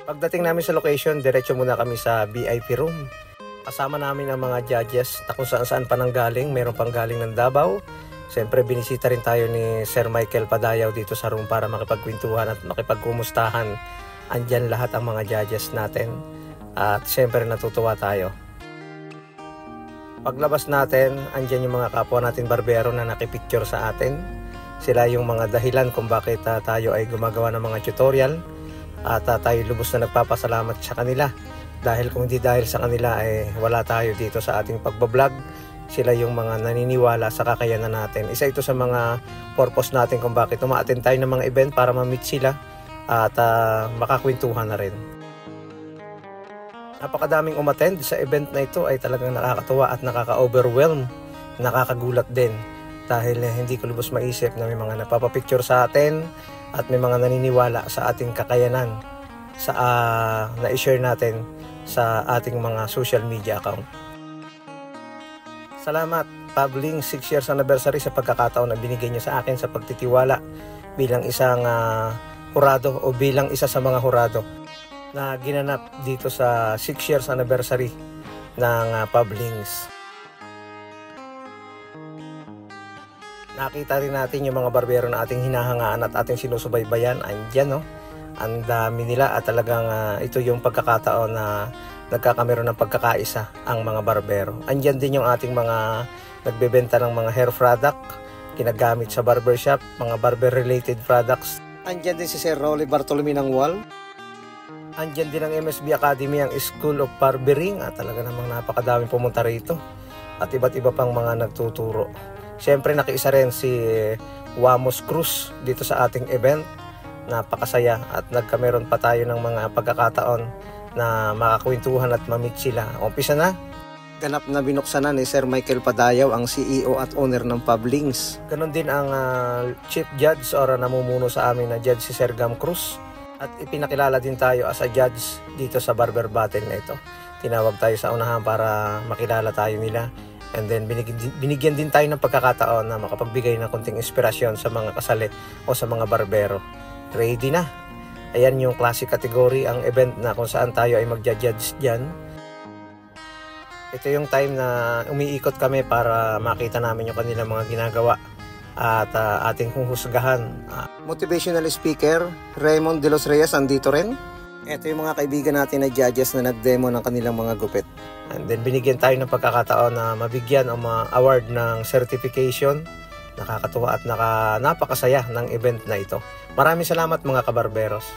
Pagdating namin sa location, diretso muna kami sa VIP room. Kasama namin ang mga judges na kung saan pa nang galing. Meron pang galing ng Davao. Siyempre binisita rin tayo ni Sir Michael Padayaw dito sa room para makipagkwentuhan at makipagkumustahan. Andyan lahat ang mga judges natin. At siyempre natutuwa tayo. Paglabas natin, andyan yung mga kapwa natin barbero na nakipicture sa atin. Sila yung mga dahilan kung bakit tayo ay gumagawa ng mga tutorial. At tayo lubos na nagpapasalamat sa kanila. Dahil kung hindi dahil sa kanila ay wala tayo dito sa ating pagbablog. Sila yung mga naniniwala sa kakayanan natin. Isa ito sa mga purpose natin kung bakit umaattend tayo ng mga event para ma-meet sila at makakwentuhan na rin. Napakadaming umattend sa event na ito ay talagang nakakatuwa at nakaka-overwhelm. Nakakagulat din dahil hindi ko lubos maisip na may mga napapapicture sa atin at may mga naniniwala sa ating kakayanan sa na-share natin sa ating mga social media account. Salamat Pabling 6 years anniversary sa pagkakataon na binigay niyo sa akin sa pagtitiwala bilang isang hurado o bilang isa sa mga hurado na ginanap dito sa 6 years anniversary ng Pablings. Nakita rin natin yung mga barbero na ating hinahangaan at ating sinusubaybayan. Andyan, no? Ang dami nila at talagang ito yung pagkakataon na nagkakameron ng pagkakaisa ang mga barbero. Andyan din yung ating mga nagbebenta ng mga hair product, ginagamit sa barbershop, mga barber-related products. Andyan din si Sir Rolly Bartolome ng Wall. Andyan din ang MSB Academy, ang School of Barbering. At talaga namang napakadaming pumunta rito. At iba't iba pang mga nagtuturo. Siyempre nakiisa rin si Wamos Cruz dito sa ating event. Napakasaya at nagkameron pa tayo ng mga pagkakataon na makakwentuhan at ma-meet sila. Umpisa na. Ganap na binuksan na ni Sir Michael Padayaw, ang CEO at owner ng Pablings. Ganon din ang chief judge or namumuno sa amin na judge si Sir Gam Cruz. At ipinakilala din tayo as a judge dito sa barber battle na ito. Tinawag tayo sa unahan para makilala tayo nila. And then binigyan din tayo ng pagkakataon na makapagbigay ng konting inspirasyon sa mga kasali o sa mga barbero. Ready na. Ayan yung classic category, ang event na kung saan tayo ay magja-judge dyan. Ito yung time na umiikot kami para makita namin yung kanilang mga ginagawa at ating huhusgahan. Motivational speaker Raymond De Los Reyes andito rin. Ito yung mga kaibigan natin na judges na nag-demo ng kanilang mga gupit. And then binigyan tayo ng pagkakataon na mabigyan o ma-award ng certification. Nakakatuwa at napakasaya ng event na ito. Maraming salamat mga kabarberos.